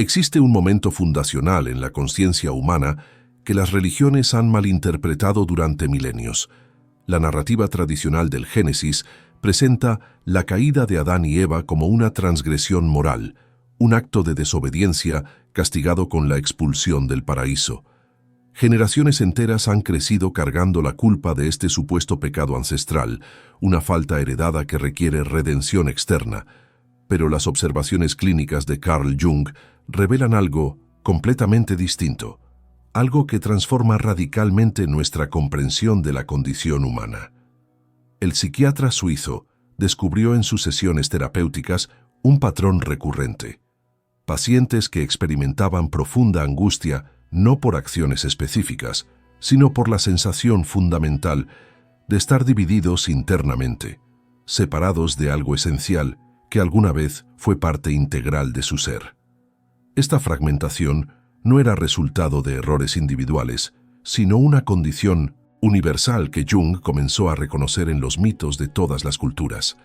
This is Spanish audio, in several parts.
Existe un momento fundacional en la conciencia humana que las religiones han malinterpretado durante milenios. La narrativa tradicional del Génesis presenta la caída de Adán y Eva como una transgresión moral, un acto de desobediencia castigado con la expulsión del paraíso. Generaciones enteras han crecido cargando la culpa de este supuesto pecado ancestral, una falta heredada que requiere redención externa. Pero las observaciones clínicas de Carl Jung revelan algo completamente distinto, algo que transforma radicalmente nuestra comprensión de la condición humana. El psiquiatra suizo descubrió en sus sesiones terapéuticas un patrón recurrente. Pacientes que experimentaban profunda angustia no por acciones específicas, sino por la sensación fundamental de estar divididos internamente, separados de algo esencial que alguna vez fue parte integral de su ser. Esta fragmentación no era resultado de errores individuales, sino una condición universal que Jung comenzó a reconocer en los mitos de todas las culturas.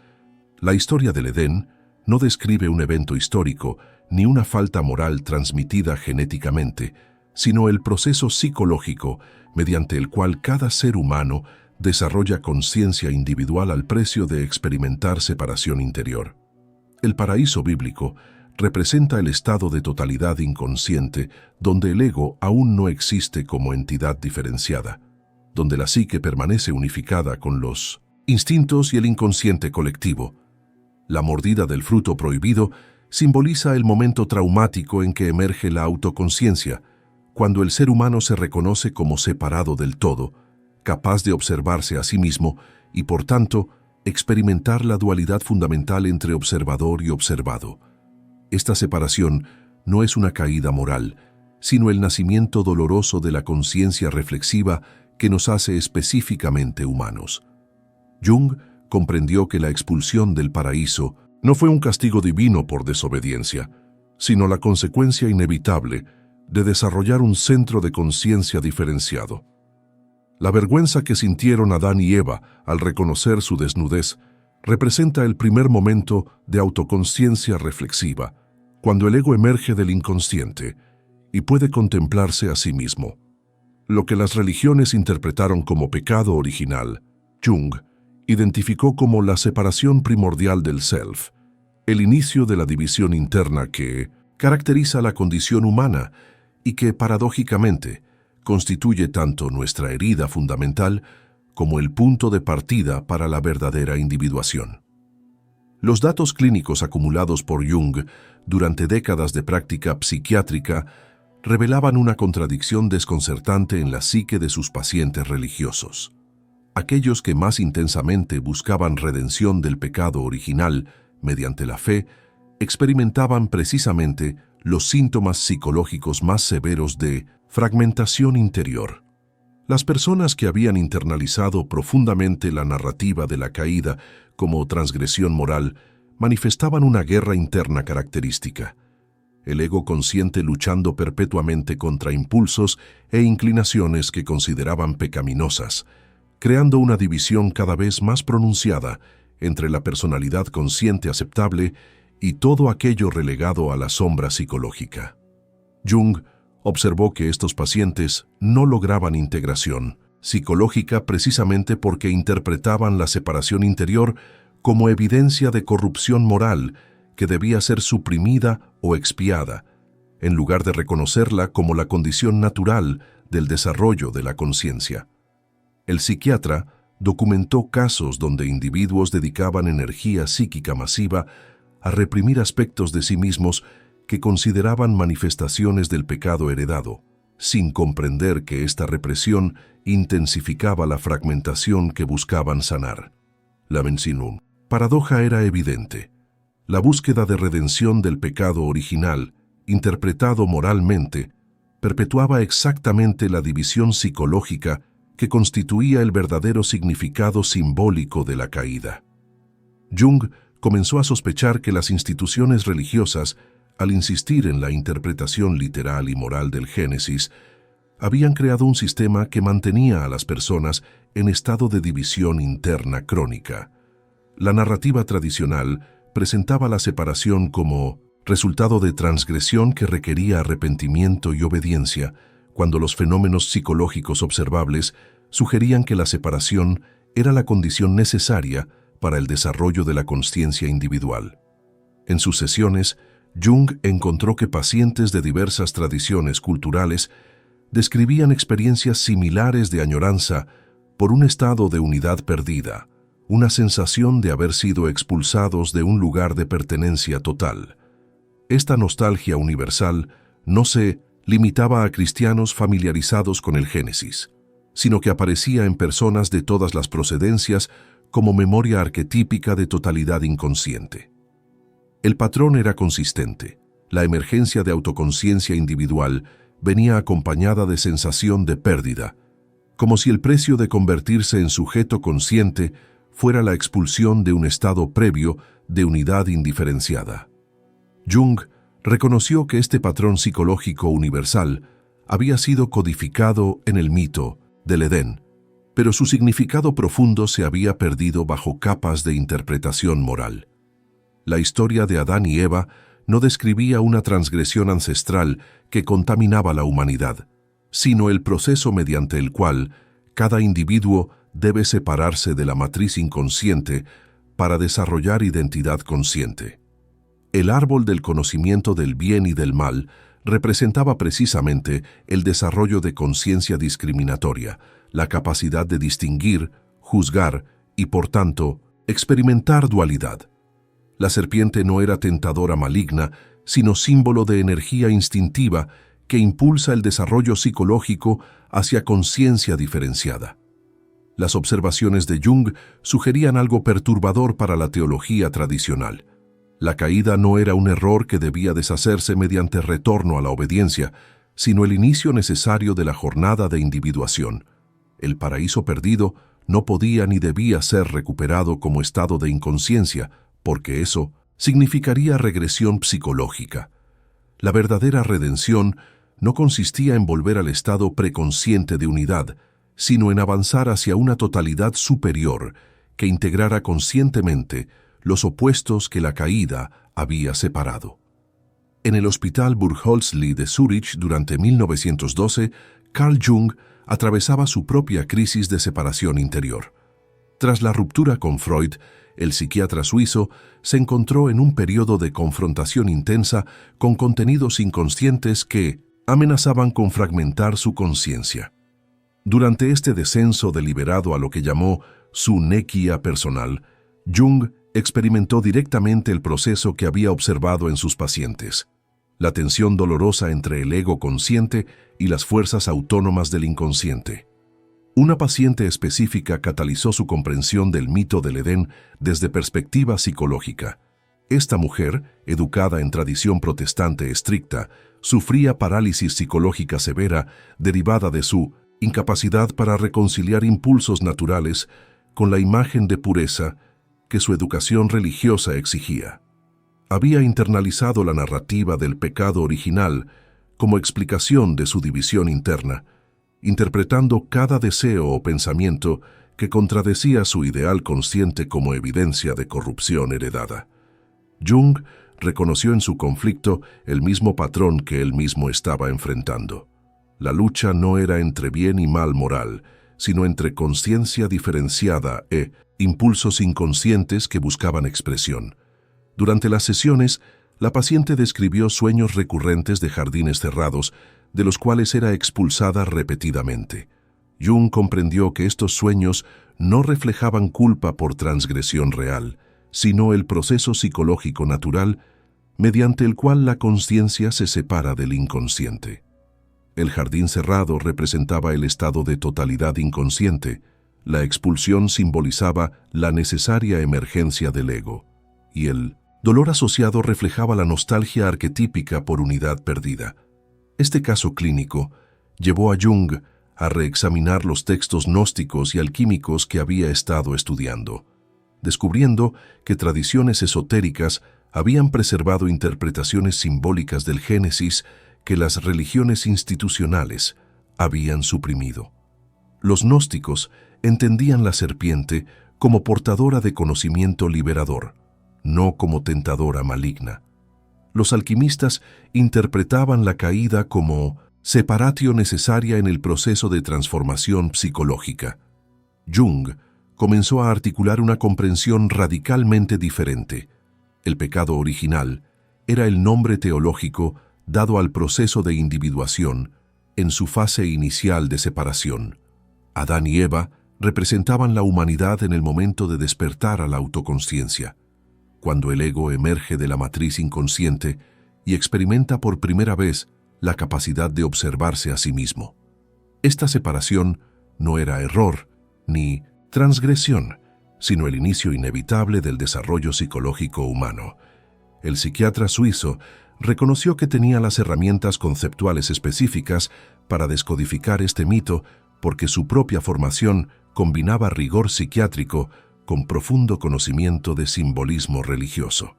La historia del Edén no describe un evento histórico ni una falta moral transmitida genéticamente, sino el proceso psicológico mediante el cual cada ser humano desarrolla conciencia individual al precio de experimentar separación interior. El paraíso bíblico representa el estado de totalidad inconsciente donde el ego aún no existe como entidad diferenciada, donde la psique permanece unificada con los instintos y el inconsciente colectivo. La mordida del fruto prohibido simboliza el momento traumático en que emerge la autoconciencia, cuando el ser humano se reconoce como separado del todo, capaz de observarse a sí mismo y, por tanto, experimentar la dualidad fundamental entre observador y observado. Esta separación no es una caída moral, sino el nacimiento doloroso de la conciencia reflexiva que nos hace específicamente humanos. Jung comprendió que la expulsión del paraíso no fue un castigo divino por desobediencia, sino la consecuencia inevitable de desarrollar un centro de conciencia diferenciado. La vergüenza que sintieron Adán y Eva al reconocer su desnudez representa el primer momento de autoconciencia reflexiva, cuando el ego emerge del inconsciente y puede contemplarse a sí mismo. Lo que las religiones interpretaron como pecado original, Jung identificó como la separación primordial del self, el inicio de la división interna que caracteriza la condición humana y que, paradójicamente, constituye tanto nuestra herida fundamental como el punto de partida para la verdadera individuación. Los datos clínicos acumulados por Jung durante décadas de práctica psiquiátrica revelaban una contradicción desconcertante en la psique de sus pacientes religiosos. Aquellos que más intensamente buscaban redención del pecado original mediante la fe, experimentaban precisamente los síntomas psicológicos más severos de fragmentación interior. Las personas que habían internalizado profundamente la narrativa de la caída como transgresión moral manifestaban una guerra interna característica. El ego consciente luchando perpetuamente contra impulsos e inclinaciones que consideraban pecaminosas, creando una división cada vez más pronunciada entre la personalidad consciente aceptable y todo aquello relegado a la sombra psicológica. Jung observó que estos pacientes no lograban integración psicológica precisamente porque interpretaban la separación interior como evidencia de corrupción moral que debía ser suprimida o expiada, en lugar de reconocerla como la condición natural del desarrollo de la conciencia. El psiquiatra documentó casos donde individuos dedicaban energía psíquica masiva a reprimir aspectos de sí mismos que consideraban manifestaciones del pecado heredado, sin comprender que esta represión intensificaba la fragmentación que buscaban sanar. La paradoja era evidente. La búsqueda de redención del pecado original, interpretado moralmente, perpetuaba exactamente la división psicológica que constituía el verdadero significado simbólico de la caída. Jung comenzó a sospechar que las instituciones religiosas, al insistir en la interpretación literal y moral del Génesis, habían creado un sistema que mantenía a las personas en estado de división interna crónica. La narrativa tradicional presentaba la separación como resultado de transgresión que requería arrepentimiento y obediencia, cuando los fenómenos psicológicos observables sugerían que la separación era la condición necesaria para el desarrollo de la consciencia individual. En sus sesiones, Jung encontró que pacientes de diversas tradiciones culturales describían experiencias similares de añoranza por un estado de unidad perdida, una sensación de haber sido expulsados de un lugar de pertenencia total. Esta nostalgia universal no se limitaba a cristianos familiarizados con el Génesis, sino que aparecía en personas de todas las procedencias como memoria arquetípica de totalidad inconsciente. El patrón era consistente. La emergencia de autoconciencia individual venía acompañada de sensación de pérdida, como si el precio de convertirse en sujeto consciente fuera la expulsión de un estado previo de unidad indiferenciada. Jung reconoció que este patrón psicológico universal había sido codificado en el mito del Edén, pero su significado profundo se había perdido bajo capas de interpretación moral. La historia de Adán y Eva no describía una transgresión ancestral que contaminaba la humanidad, sino el proceso mediante el cual cada individuo debe separarse de la matriz inconsciente para desarrollar identidad consciente. El árbol del conocimiento del bien y del mal representaba precisamente el desarrollo de conciencia discriminatoria, la capacidad de distinguir, juzgar y, por tanto, experimentar dualidad. La serpiente no era tentadora maligna, sino símbolo de energía instintiva que impulsa el desarrollo psicológico hacia conciencia diferenciada. Las observaciones de Jung sugerían algo perturbador para la teología tradicional. La caída no era un error que debía deshacerse mediante retorno a la obediencia, sino el inicio necesario de la jornada de individuación. El paraíso perdido no podía ni debía ser recuperado como estado de inconsciencia, porque eso significaría regresión psicológica. La verdadera redención no consistía en volver al estado preconsciente de unidad, sino en avanzar hacia una totalidad superior que integrara conscientemente los opuestos que la caída había separado. En el Hospital Burghölzli de Zúrich durante 1912, Carl Jung atravesaba su propia crisis de separación interior. Tras la ruptura con Freud, el psiquiatra suizo se encontró en un periodo de confrontación intensa con contenidos inconscientes que amenazaban con fragmentar su conciencia. Durante este descenso deliberado a lo que llamó su nequia personal, Jung experimentó directamente el proceso que había observado en sus pacientes: la tensión dolorosa entre el ego consciente y las fuerzas autónomas del inconsciente. Una paciente específica catalizó su comprensión del mito del Edén desde perspectiva psicológica. Esta mujer, educada en tradición protestante estricta, sufría parálisis psicológica severa derivada de su incapacidad para reconciliar impulsos naturales con la imagen de pureza que su educación religiosa exigía. Había internalizado la narrativa del pecado original como explicación de su división interna, interpretando cada deseo o pensamiento que contradecía su ideal consciente como evidencia de corrupción heredada. Jung reconoció en su conflicto el mismo patrón que él mismo estaba enfrentando. La lucha no era entre bien y mal moral, sino entre conciencia diferenciada e impulsos inconscientes que buscaban expresión. Durante las sesiones, la paciente describió sueños recurrentes de jardines cerrados, de los cuales era expulsada repetidamente. Jung comprendió que estos sueños no reflejaban culpa por transgresión real, sino el proceso psicológico natural mediante el cual la conciencia se separa del inconsciente. El jardín cerrado representaba el estado de totalidad inconsciente, la expulsión simbolizaba la necesaria emergencia del ego, y el dolor asociado reflejaba la nostalgia arquetípica por unidad perdida. Este caso clínico llevó a Jung a reexaminar los textos gnósticos y alquímicos que había estado estudiando, descubriendo que tradiciones esotéricas habían preservado interpretaciones simbólicas del Génesis que las religiones institucionales habían suprimido. Los gnósticos entendían la serpiente como portadora de conocimiento liberador, no como tentadora maligna. los alquimistas interpretaban la caída como separatio necesaria en el proceso de transformación psicológica. Jung comenzó a articular una comprensión radicalmente diferente. El pecado original era el nombre teológico dado al proceso de individuación en su fase inicial de separación. Adán y Eva representaban la humanidad en el momento de despertar a la autoconsciencia, cuando el ego emerge de la matriz inconsciente y experimenta por primera vez la capacidad de observarse a sí mismo. Esta separación no era error ni transgresión, sino el inicio inevitable del desarrollo psicológico humano. El psiquiatra suizo reconoció que tenía las herramientas conceptuales específicas para descodificar este mito porque su propia formación combinaba rigor psiquiátrico con profundo conocimiento de simbolismo religioso.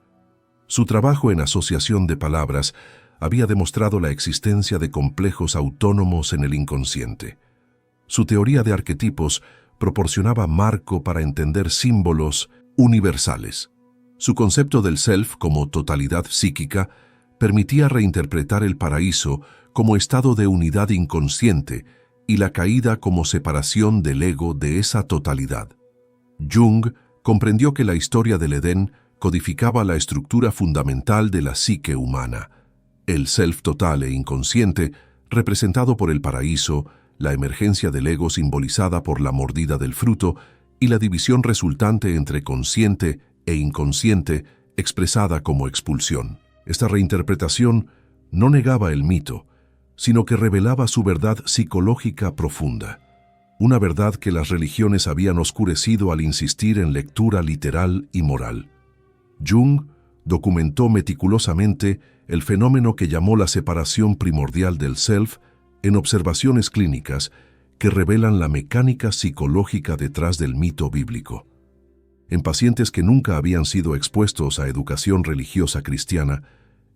Su trabajo en asociación de palabras había demostrado la existencia de complejos autónomos en el inconsciente. Su teoría de arquetipos proporcionaba marco para entender símbolos universales. Su concepto del self como totalidad psíquica permitía reinterpretar el paraíso como estado de unidad inconsciente y la caída como separación del ego de esa totalidad. Jung comprendió que la historia del Edén codificaba la estructura fundamental de la psique humana. El self total e inconsciente, representado por el paraíso, la emergencia del ego simbolizada por la mordida del fruto y la división resultante entre consciente e inconsciente expresada como expulsión. Esta reinterpretación no negaba el mito, sino que revelaba su verdad psicológica profunda, una verdad que las religiones habían oscurecido al insistir en lectura literal y moral. Jung documentó meticulosamente el fenómeno que llamó la separación primordial del self en observaciones clínicas que revelan la mecánica psicológica detrás del mito bíblico. En pacientes que nunca habían sido expuestos a educación religiosa cristiana,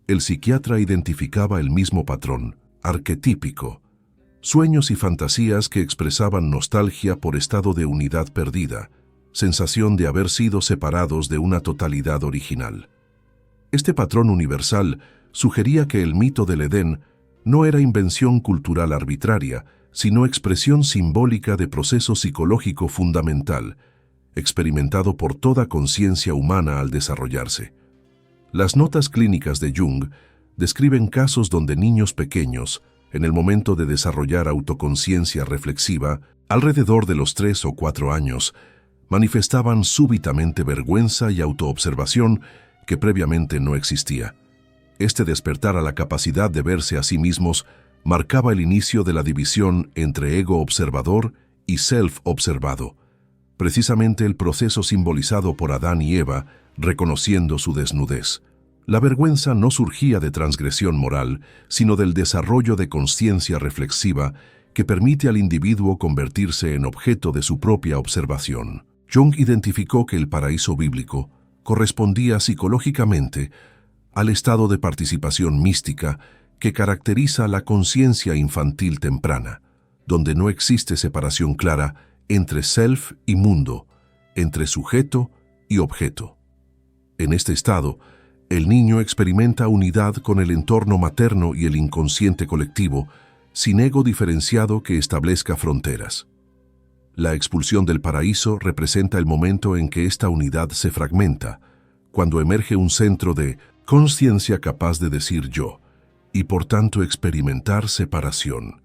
el psiquiatra identificaba el mismo patrón, arquetípico, sueños y fantasías que expresaban nostalgia por estado de unidad perdida, sensación de haber sido separados de una totalidad original. Este patrón universal sugería que el mito del Edén no era invención cultural arbitraria, sino expresión simbólica de proceso psicológico fundamental, experimentado por toda conciencia humana al desarrollarse. Las notas clínicas de Jung describen casos donde niños pequeños, en el momento de desarrollar autoconciencia reflexiva, alrededor de los 3 o 4 años, manifestaban súbitamente vergüenza y autoobservación que previamente no existía. Este despertar a la capacidad de verse a sí mismos marcaba el inicio de la división entre ego observador y self observado, precisamente el proceso simbolizado por Adán y Eva reconociendo su desnudez. La vergüenza no surgía de transgresión moral, sino del desarrollo de conciencia reflexiva que permite al individuo convertirse en objeto de su propia observación. Jung identificó que el paraíso bíblico correspondía psicológicamente al estado de participación mística que caracteriza la conciencia infantil temprana, donde no existe separación clara entre self y mundo, entre sujeto y objeto. En este estado, el niño experimenta unidad con el entorno materno y el inconsciente colectivo, sin ego diferenciado que establezca fronteras. La expulsión del paraíso representa el momento en que esta unidad se fragmenta, cuando emerge un centro de conciencia capaz de decir yo, y por tanto experimentar separación.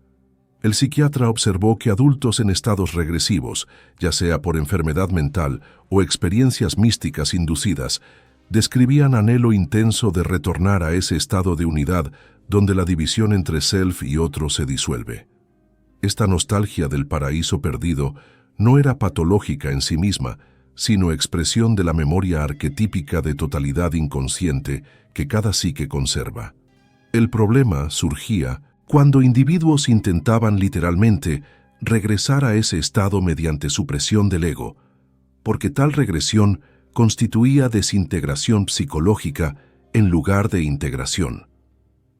El psiquiatra observó que adultos en estados regresivos, ya sea por enfermedad mental o experiencias místicas inducidas, describían anhelo intenso de retornar a ese estado de unidad donde la división entre self y otro se disuelve. Esta nostalgia del paraíso perdido no era patológica en sí misma, sino expresión de la memoria arquetípica de totalidad inconsciente que cada psique conserva. El problema surgía cuando individuos intentaban literalmente regresar a ese estado mediante supresión del ego, porque tal regresión constituía desintegración psicológica en lugar de integración.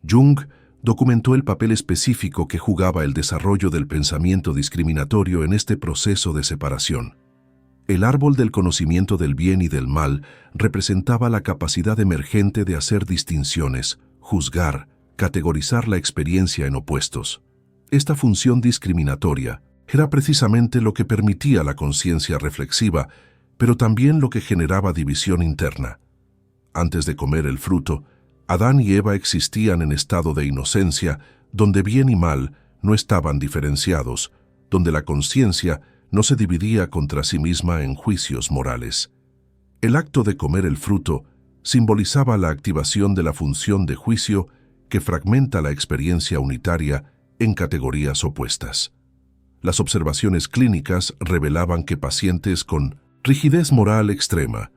Jung documentó el papel específico que jugaba el desarrollo del pensamiento discriminatorio en este proceso de separación. El árbol del conocimiento del bien y del mal representaba la capacidad emergente de hacer distinciones, juzgar, categorizar la experiencia en opuestos. Esta función discriminatoria era precisamente lo que permitía la conciencia reflexiva, pero también lo que generaba división interna. Antes de comer el fruto, Adán y Eva existían en estado de inocencia, donde bien y mal no estaban diferenciados, donde la conciencia no se dividía contra sí misma en juicios morales. El acto de comer el fruto simbolizaba la activación de la función de juicio que fragmenta la experiencia unitaria en categorías opuestas. Las observaciones clínicas revelaban que pacientes con rigidez moral extrema,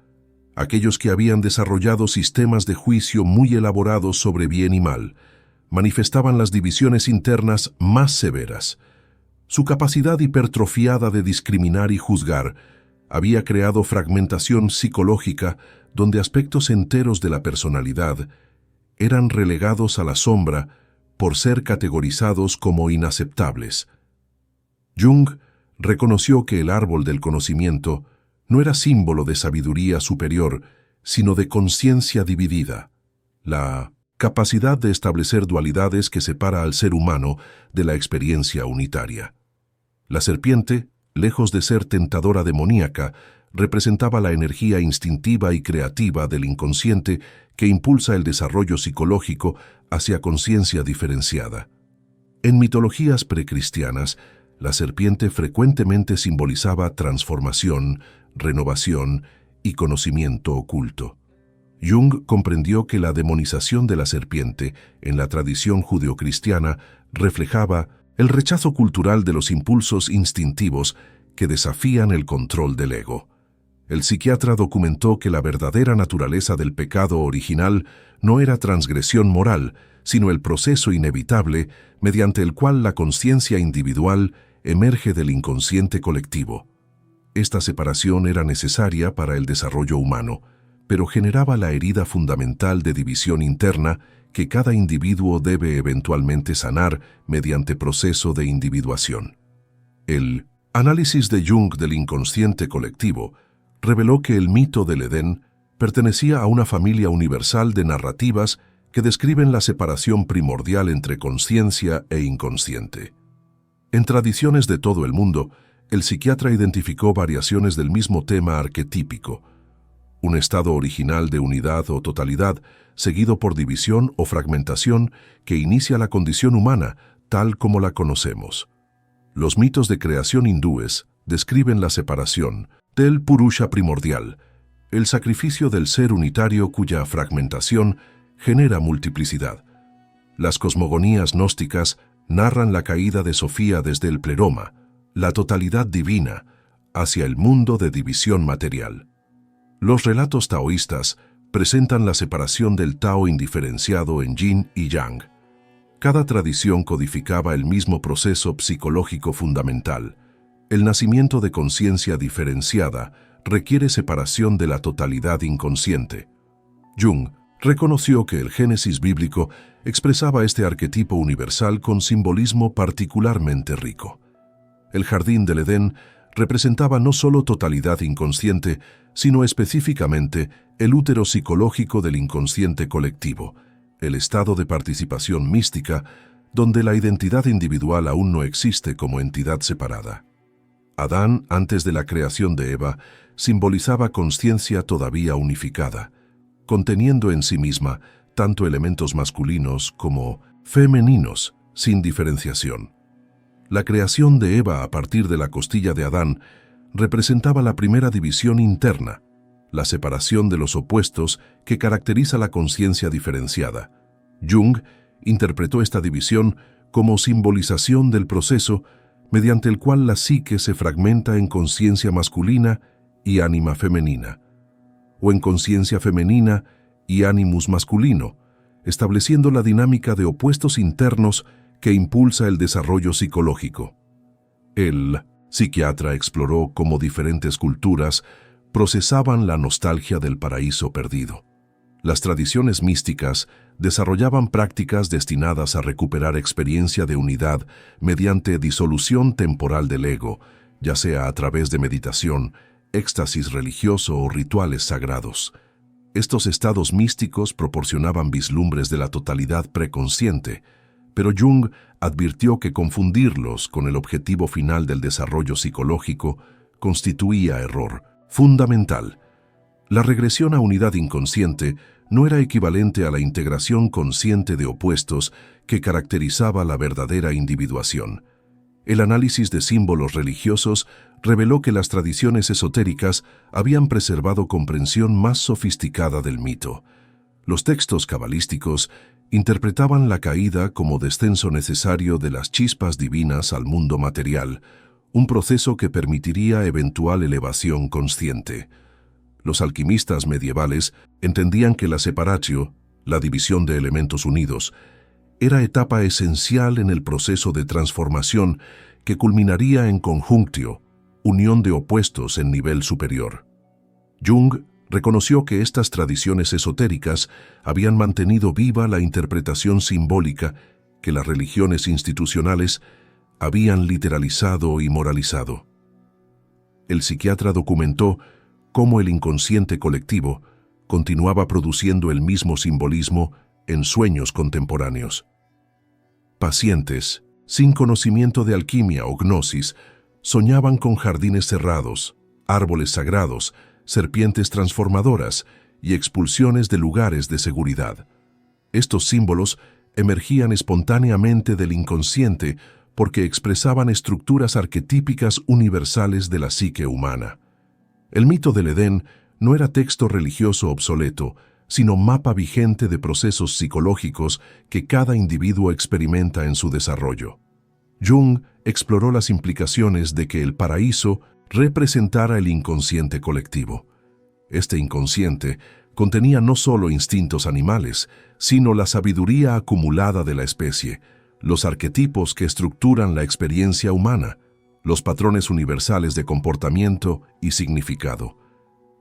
aquellos que habían desarrollado sistemas de juicio muy elaborados sobre bien y mal, manifestaban las divisiones internas más severas. Su capacidad hipertrofiada de discriminar y juzgar había creado fragmentación psicológica donde aspectos enteros de la personalidad eran relegados a la sombra por ser categorizados como inaceptables. Jung reconoció que el árbol del conocimiento no era símbolo de sabiduría superior, sino de conciencia dividida, la capacidad de establecer dualidades que separa al ser humano de la experiencia unitaria. La serpiente, lejos de ser tentadora demoníaca, representaba la energía instintiva y creativa del inconsciente que impulsa el desarrollo psicológico hacia conciencia diferenciada. En mitologías precristianas, la serpiente frecuentemente simbolizaba transformación, renovación y conocimiento oculto. Jung comprendió que la demonización de la serpiente en la tradición judeocristiana reflejaba el rechazo cultural de los impulsos instintivos que desafían el control del ego. El psiquiatra documentó que la verdadera naturaleza del pecado original no era transgresión moral, sino el proceso inevitable mediante el cual la conciencia individual emerge del inconsciente colectivo. Esta separación era necesaria para el desarrollo humano, pero generaba la herida fundamental de división interna que cada individuo debe eventualmente sanar mediante proceso de individuación. El análisis de Jung del inconsciente colectivo reveló que el mito del Edén pertenecía a una familia universal de narrativas que describen la separación primordial entre conciencia e inconsciente. En tradiciones de todo el mundo, el psiquiatra identificó variaciones del mismo tema arquetípico, un estado original de unidad o totalidad, seguido por división o fragmentación que inicia la condición humana tal como la conocemos. Los mitos de creación hindúes describen la separación del Purusha primordial, el sacrificio del ser unitario cuya fragmentación genera multiplicidad. Las cosmogonías gnósticas narran la caída de Sofía desde el pleroma, la totalidad divina, hacia el mundo de división material. Los relatos taoístas presentan la separación del Tao indiferenciado en Yin y Yang. Cada tradición codificaba el mismo proceso psicológico fundamental. El nacimiento de conciencia diferenciada requiere separación de la totalidad inconsciente. Jung reconoció que el Génesis bíblico expresaba este arquetipo universal con simbolismo particularmente rico. El jardín del Edén representaba no solo totalidad inconsciente, sino específicamente el útero psicológico del inconsciente colectivo, el estado de participación mística donde la identidad individual aún no existe como entidad separada. Adán, antes de la creación de Eva, simbolizaba conciencia todavía unificada, conteniendo en sí misma tanto elementos masculinos como femeninos, sin diferenciación. La creación de Eva a partir de la costilla de Adán representaba la primera división interna, la separación de los opuestos que caracteriza la conciencia diferenciada. Jung interpretó esta división como simbolización del proceso mediante el cual la psique se fragmenta en conciencia masculina y ánima femenina, o en conciencia femenina y ánimus masculino, estableciendo la dinámica de opuestos internos que impulsa el desarrollo psicológico. El psiquiatra exploró cómo diferentes culturas procesaban la nostalgia del paraíso perdido. Las tradiciones místicas desarrollaban prácticas destinadas a recuperar experiencia de unidad mediante disolución temporal del ego, ya sea a través de meditación, éxtasis religioso o rituales sagrados. Estos estados místicos proporcionaban vislumbres de la totalidad preconsciente, pero Jung advirtió que confundirlos con el objetivo final del desarrollo psicológico constituía error fundamental. La regresión a unidad inconsciente no era equivalente a la integración consciente de opuestos que caracterizaba la verdadera individuación. El análisis de símbolos religiosos reveló que las tradiciones esotéricas habían preservado comprensión más sofisticada del mito. Los textos cabalísticos interpretaban la caída como descenso necesario de las chispas divinas al mundo material, un proceso que permitiría eventual elevación consciente. Los alquimistas medievales entendían que la separatio, la división de elementos unidos, era etapa esencial en el proceso de transformación que culminaría en conjunctio, unión de opuestos en nivel superior. Jung reconoció que estas tradiciones esotéricas habían mantenido viva la interpretación simbólica que las religiones institucionales habían literalizado y moralizado. El psiquiatra documentó cómo el inconsciente colectivo continuaba produciendo el mismo simbolismo en sueños contemporáneos. Pacientes, sin conocimiento de alquimia o gnosis, soñaban con jardines cerrados, árboles sagrados, serpientes transformadoras y expulsiones de lugares de seguridad. Estos símbolos emergían espontáneamente del inconsciente porque expresaban estructuras arquetípicas universales de la psique humana. El mito del Edén no era texto religioso obsoleto, sino mapa vigente de procesos psicológicos que cada individuo experimenta en su desarrollo. Jung exploró las implicaciones de que el paraíso representara el inconsciente colectivo. Este inconsciente contenía no solo instintos animales, sino la sabiduría acumulada de la especie, los arquetipos que estructuran la experiencia humana, los patrones universales de comportamiento y significado.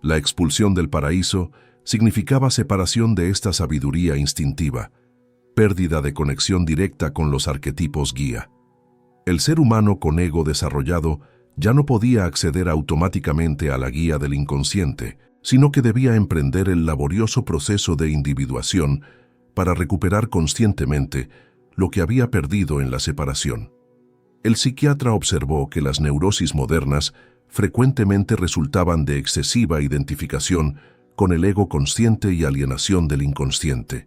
La expulsión del paraíso significaba separación de esta sabiduría instintiva, pérdida de conexión directa con los arquetipos guía. El ser humano con ego desarrollado ya no podía acceder automáticamente a la guía del inconsciente, sino que debía emprender el laborioso proceso de individuación para recuperar conscientemente lo que había perdido en la separación. El psiquiatra observó que las neurosis modernas frecuentemente resultaban de excesiva identificación con el ego consciente y alienación del inconsciente.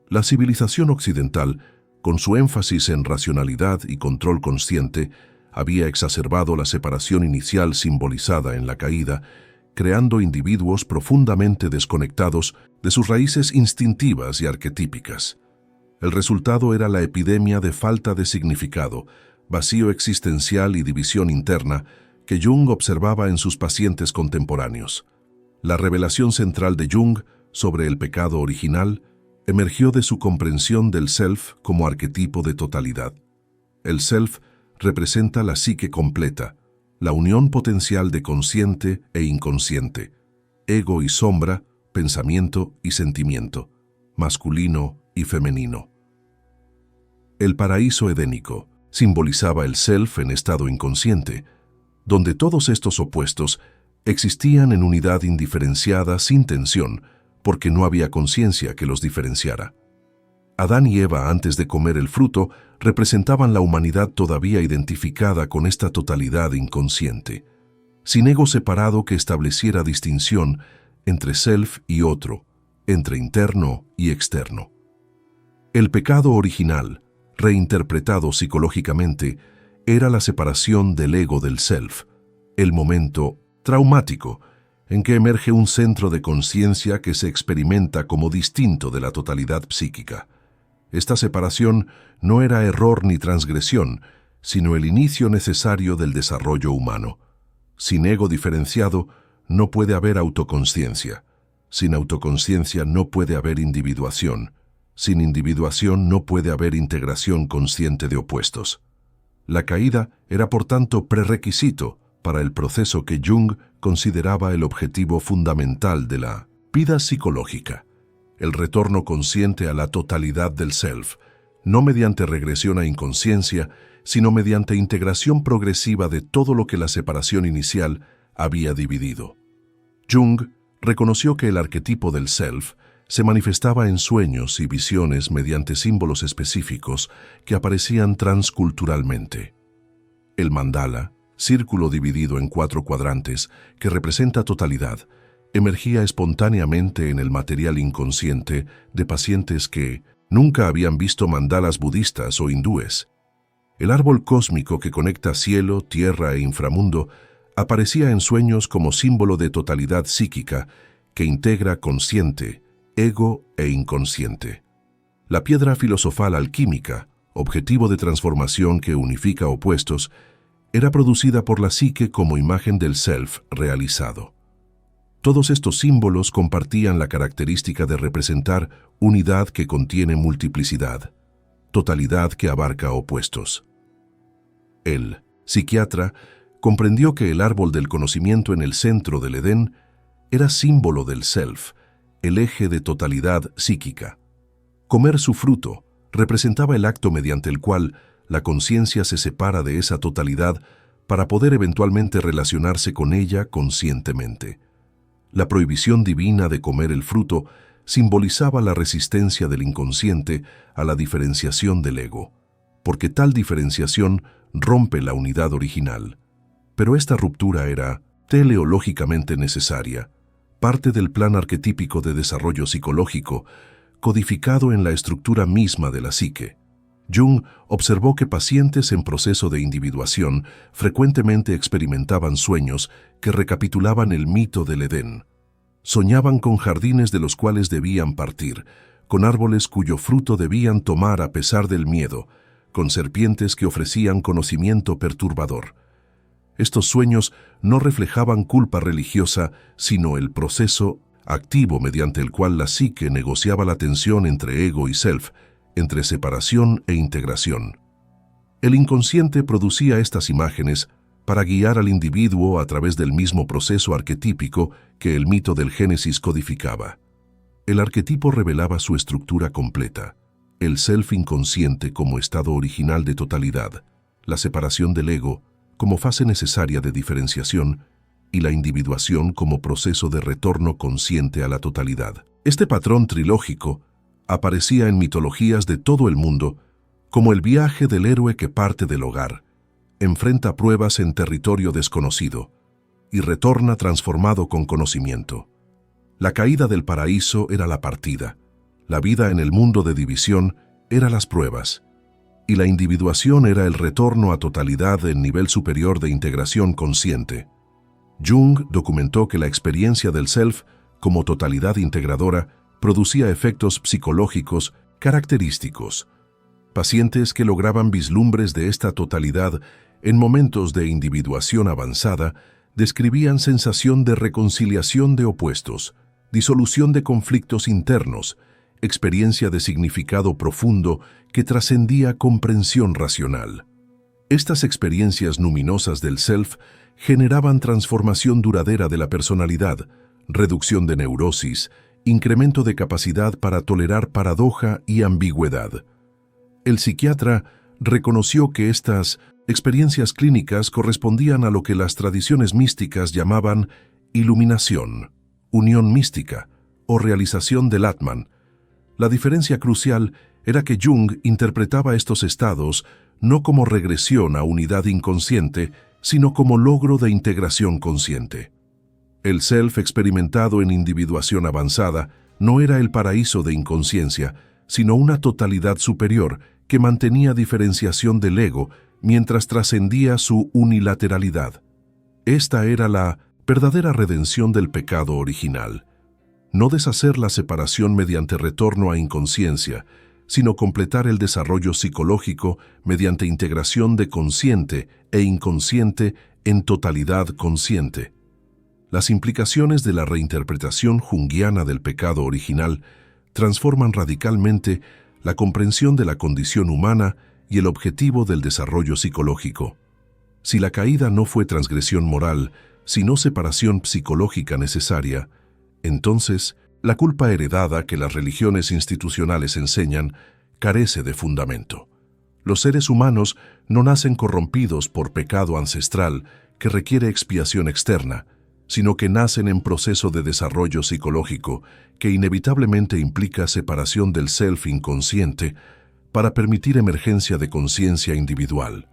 La civilización occidental, con su énfasis en racionalidad y control consciente, había exacerbado la separación inicial simbolizada en la caída, creando individuos profundamente desconectados de sus raíces instintivas y arquetípicas. El resultado era la epidemia de falta de significado, vacío existencial y división interna que Jung observaba en sus pacientes contemporáneos. La revelación central de Jung sobre el pecado original emergió de su comprensión del self como arquetipo de totalidad. El self representa la psique completa, la unión potencial de consciente e inconsciente, ego y sombra, pensamiento y sentimiento, masculino y femenino. El paraíso edénico simbolizaba el self en estado inconsciente, donde todos estos opuestos existían en unidad indiferenciada sin tensión, porque no había conciencia que los diferenciara. Adán y Eva, antes de comer el fruto, representaban la humanidad todavía identificada con esta totalidad inconsciente, sin ego separado que estableciera distinción entre self y otro, entre interno y externo. El pecado original, reinterpretado psicológicamente, era la separación del ego del self, el momento traumático en que emerge un centro de conciencia que se experimenta como distinto de la totalidad psíquica. Esta separación no era error ni transgresión, sino el inicio necesario del desarrollo humano. Sin ego diferenciado, no puede haber autoconsciencia. Sin autoconsciencia no puede haber individuación. Sin individuación no puede haber integración consciente de opuestos. La caída era por tanto prerequisito para el proceso que Jung consideraba el objetivo fundamental de la vida psicológica, el retorno consciente a la totalidad del self, no mediante regresión a inconsciencia, sino mediante integración progresiva de todo lo que la separación inicial había dividido. Jung reconoció que el arquetipo del self se manifestaba en sueños y visiones mediante símbolos específicos que aparecían transculturalmente. El mandala, círculo dividido en 4 cuadrantes que representa totalidad, emergía espontáneamente en el material inconsciente de pacientes que nunca habían visto mandalas budistas o hindúes. El árbol cósmico que conecta cielo, tierra e inframundo aparecía en sueños como símbolo de totalidad psíquica que integra consciente, ego e inconsciente. La piedra filosofal alquímica, objetivo de transformación que unifica opuestos, era producida por la psique como imagen del self realizado. Todos estos símbolos compartían la característica de representar unidad que contiene multiplicidad, totalidad que abarca opuestos. El psiquiatra comprendió que el árbol del conocimiento en el centro del Edén era símbolo del self, el eje de totalidad psíquica. Comer su fruto representaba el acto mediante el cual la conciencia se separa de esa totalidad para poder eventualmente relacionarse con ella conscientemente. La prohibición divina de comer el fruto simbolizaba la resistencia del inconsciente a la diferenciación del ego, porque tal diferenciación rompe la unidad original. Pero esta ruptura era teleológicamente necesaria, parte del plan arquetípico de desarrollo psicológico, codificado en la estructura misma de la psique. Jung observó que pacientes en proceso de individuación frecuentemente experimentaban sueños que recapitulaban el mito del Edén. Soñaban con jardines de los cuales debían partir, con árboles cuyo fruto debían tomar a pesar del miedo, con serpientes que ofrecían conocimiento perturbador. Estos sueños no reflejaban culpa religiosa, sino el proceso activo mediante el cual la psique negociaba la tensión entre ego y self, entre separación e integración. El inconsciente producía estas imágenes para guiar al individuo a través del mismo proceso arquetípico que el mito del Génesis codificaba. El arquetipo revelaba su estructura completa, el self inconsciente como estado original de totalidad, la separación del ego como fase necesaria de diferenciación y la individuación como proceso de retorno consciente a la totalidad. Este patrón trilógico aparecía en mitologías de todo el mundo como el viaje del héroe que parte del hogar, enfrenta pruebas en territorio desconocido y retorna transformado con conocimiento. La caída del paraíso era la partida, la vida en el mundo de división era las pruebas, y la individuación era el retorno a totalidad en nivel superior de integración consciente. Jung documentó que la experiencia del self como totalidad integradora producía efectos psicológicos característicos. Pacientes que lograban vislumbres de esta totalidad en momentos de individuación avanzada describían sensación de reconciliación de opuestos, disolución de conflictos internos, experiencia de significado profundo que trascendía comprensión racional. Estas experiencias luminosas del self generaban transformación duradera de la personalidad, reducción de neurosis, incremento de capacidad para tolerar paradoja y ambigüedad. El psiquiatra reconoció que estas experiencias clínicas correspondían a lo que las tradiciones místicas llamaban iluminación, unión mística o realización del Atman. La diferencia crucial era que Jung interpretaba estos estados no como regresión a unidad inconsciente, sino como logro de integración consciente. El self experimentado en individuación avanzada no era el paraíso de inconsciencia, sino una totalidad superior que mantenía diferenciación del ego mientras trascendía su unilateralidad. Esta era la verdadera redención del pecado original. No deshacer la separación mediante retorno a inconsciencia, sino completar el desarrollo psicológico mediante integración de consciente e inconsciente en totalidad consciente. Las implicaciones de la reinterpretación junguiana del pecado original transforman radicalmente la comprensión de la condición humana y el objetivo del desarrollo psicológico. Si la caída no fue transgresión moral, sino separación psicológica necesaria, entonces la culpa heredada que las religiones institucionales enseñan carece de fundamento. Los seres humanos no nacen corrompidos por pecado ancestral que requiere expiación externa, sino que nacen en proceso de desarrollo psicológico que inevitablemente implica separación del self inconsciente para permitir emergencia de conciencia individual.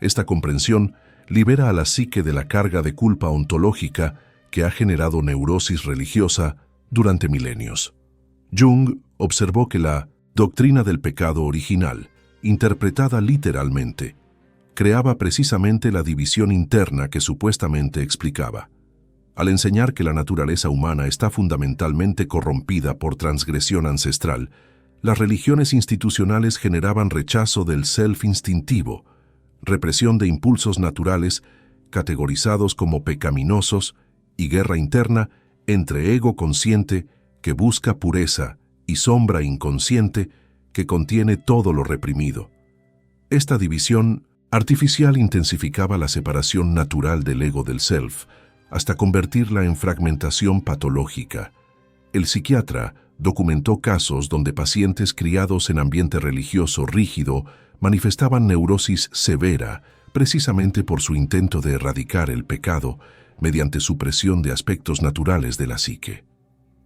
Esta comprensión libera a la psique de la carga de culpa ontológica que ha generado neurosis religiosa durante milenios. Jung observó que la doctrina del pecado original, interpretada literalmente, creaba precisamente la división interna que supuestamente explicaba. Al enseñar que la naturaleza humana está fundamentalmente corrompida por transgresión ancestral, las religiones institucionales generaban rechazo del self instintivo, represión de impulsos naturales categorizados como pecaminosos y guerra interna entre ego consciente que busca pureza y sombra inconsciente que contiene todo lo reprimido. Esta división artificial intensificaba la separación natural del ego del self, hasta convertirla en fragmentación patológica. El psiquiatra documentó casos donde pacientes criados en ambiente religioso rígido manifestaban neurosis severa precisamente por su intento de erradicar el pecado mediante supresión de aspectos naturales de la psique.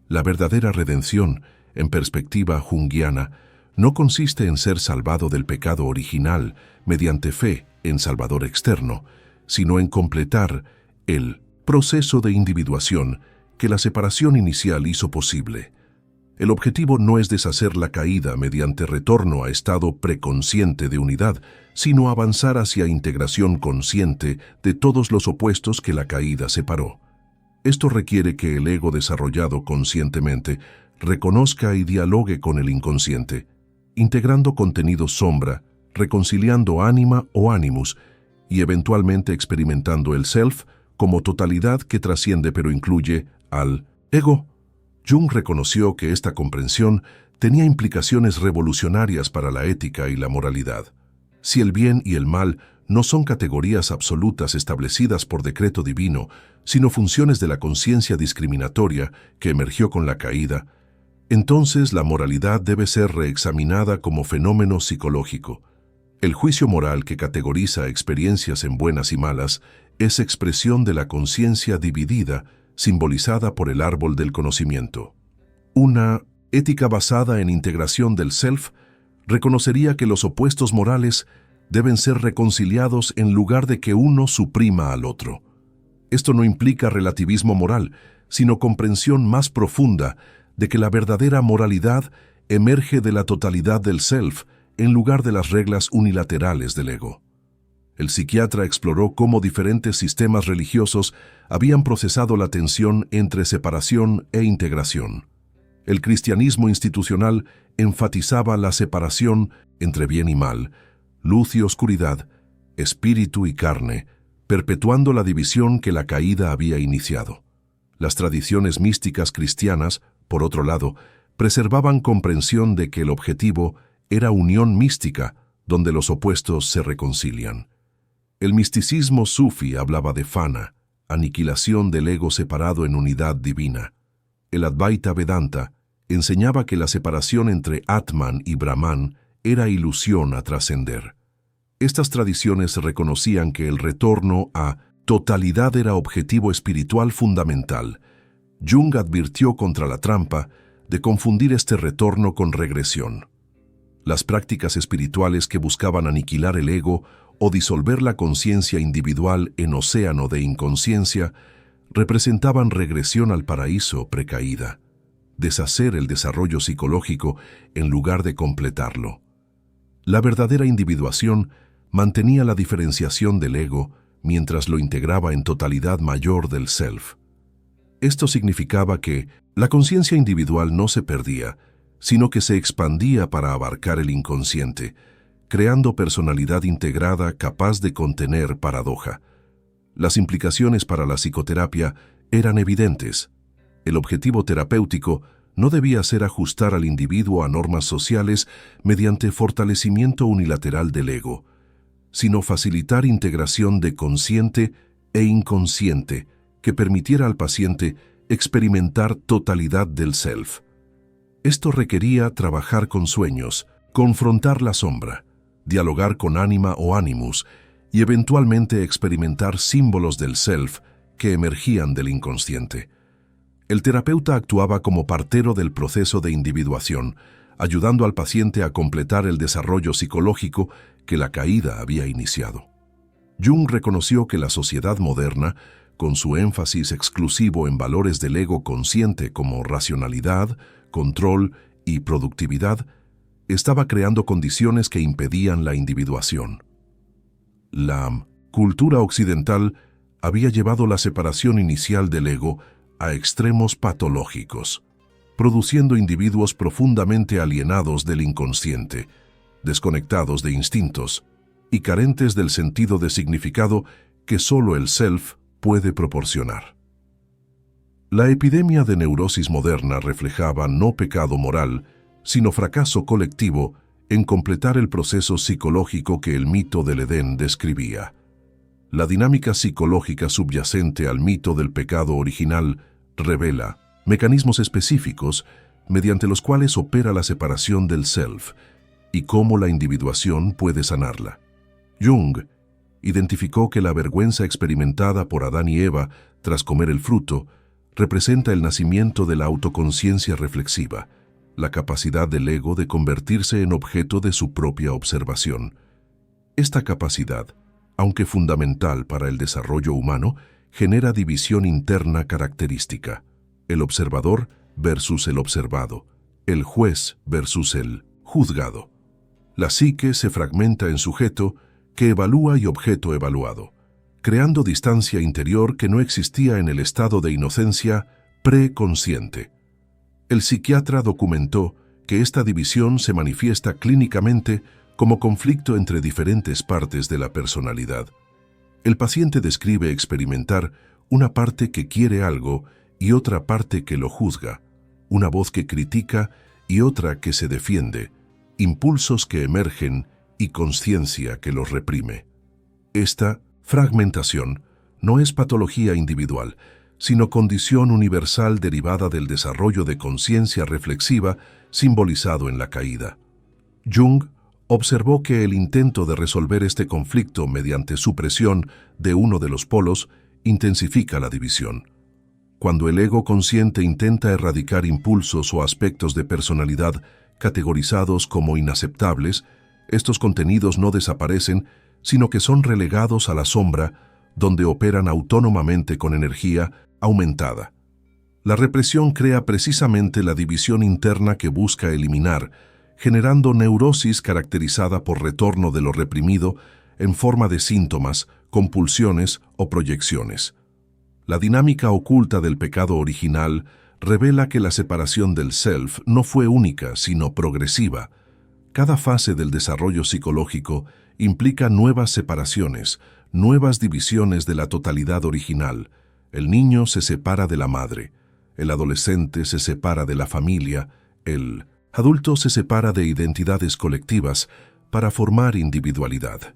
La verdadera redención, en perspectiva junguiana, no consiste en ser salvado del pecado original mediante fe en Salvador externo, sino en completar el proceso de individuación que la separación inicial hizo posible. El objetivo no es deshacer la caída mediante retorno a estado preconsciente de unidad, sino avanzar hacia integración consciente de todos los opuestos que la caída separó. Esto requiere que el ego desarrollado conscientemente reconozca y dialogue con el inconsciente, integrando contenido sombra, reconciliando ánima o animus y eventualmente experimentando el self como totalidad que trasciende pero incluye al ego. Jung reconoció que esta comprensión tenía implicaciones revolucionarias para la ética y la moralidad. Si el bien y el mal no son categorías absolutas establecidas por decreto divino, sino funciones de la conciencia discriminatoria que emergió con la caída, entonces la moralidad debe ser reexaminada como fenómeno psicológico. El juicio moral que categoriza experiencias en buenas y malas es expresión de la conciencia dividida, simbolizada por el árbol del conocimiento. Una ética basada en integración del self reconocería que los opuestos morales deben ser reconciliados en lugar de que uno suprima al otro. Esto no implica relativismo moral, sino comprensión más profunda de que la verdadera moralidad emerge de la totalidad del self en lugar de las reglas unilaterales del ego. El psiquiatra exploró cómo diferentes sistemas religiosos habían procesado la tensión entre separación e integración. El cristianismo institucional enfatizaba la separación entre bien y mal, luz y oscuridad, espíritu y carne, perpetuando la división que la caída había iniciado. Las tradiciones místicas cristianas, por otro lado, preservaban comprensión de que el objetivo era unión mística, donde los opuestos se reconcilian. El misticismo sufi hablaba de fana, aniquilación del ego separado en unidad divina. El Advaita Vedanta enseñaba que la separación entre Atman y Brahman era ilusión a trascender. Estas tradiciones reconocían que el retorno a totalidad era objetivo espiritual fundamental. Jung advirtió contra la trampa de confundir este retorno con regresión. Las prácticas espirituales que buscaban aniquilar el ego o disolver la conciencia individual en océano de inconsciencia representaban regresión al paraíso precaída, deshacer el desarrollo psicológico en lugar de completarlo. La verdadera individuación mantenía la diferenciación del ego mientras lo integraba en totalidad mayor del self. Esto significaba que la conciencia individual no se perdía, sino que se expandía para abarcar el inconsciente, creando personalidad integrada capaz de contener paradoja. Las implicaciones para la psicoterapia eran evidentes. El objetivo terapéutico no debía ser ajustar al individuo a normas sociales mediante fortalecimiento unilateral del ego, sino facilitar integración de consciente e inconsciente que permitiera al paciente experimentar totalidad del self. Esto requería trabajar con sueños, confrontar la sombra, dialogar con ánima o animus y eventualmente experimentar símbolos del self que emergían del inconsciente. El terapeuta actuaba como partero del proceso de individuación, ayudando al paciente a completar el desarrollo psicológico que la caída había iniciado. Jung reconoció que la sociedad moderna, con su énfasis exclusivo en valores del ego consciente como racionalidad, control y productividad, estaba creando condiciones que impedían la individuación. La cultura occidental había llevado la separación inicial del ego a extremos patológicos, produciendo individuos profundamente alienados del inconsciente, desconectados de instintos y carentes del sentido de significado que solo el self puede proporcionar. La epidemia de neurosis moderna reflejaba no pecado moral, sino fracaso colectivo en completar el proceso psicológico que el mito del Edén describía. La dinámica psicológica subyacente al mito del pecado original revela mecanismos específicos mediante los cuales opera la separación del self y cómo la individuación puede sanarla. Jung identificó que la vergüenza experimentada por Adán y Eva tras comer el fruto representa el nacimiento de la autoconciencia reflexiva, la capacidad del ego de convertirse en objeto de su propia observación. Esta capacidad, aunque fundamental para el desarrollo humano, genera división interna característica: el observador versus el observado, el juez versus el juzgado. La psique se fragmenta en sujeto que evalúa y objeto evaluado, creando distancia interior que no existía en el estado de inocencia preconsciente. El psiquiatra documentó que esta división se manifiesta clínicamente como conflicto entre diferentes partes de la personalidad. El paciente describe experimentar una parte que quiere algo y otra parte que lo juzga, una voz que critica y otra que se defiende, impulsos que emergen y conciencia que los reprime. Esta fragmentación no es patología individual, sino condición universal derivada del desarrollo de conciencia reflexiva simbolizado en la caída. Jung observó que el intento de resolver este conflicto mediante supresión de uno de los polos intensifica la división. Cuando el ego consciente intenta erradicar impulsos o aspectos de personalidad categorizados como inaceptables, estos contenidos no desaparecen, sino que son relegados a la sombra, donde operan autónomamente con energía aumentada. La represión crea precisamente la división interna que busca eliminar, generando neurosis caracterizada por retorno de lo reprimido en forma de síntomas, compulsiones o proyecciones. La dinámica oculta del pecado original revela que la separación del self no fue única, sino progresiva. Cada fase del desarrollo psicológico implica nuevas separaciones, nuevas divisiones de la totalidad original. El niño se separa de la madre, el adolescente se separa de la familia, el adulto se separa de identidades colectivas para formar individualidad.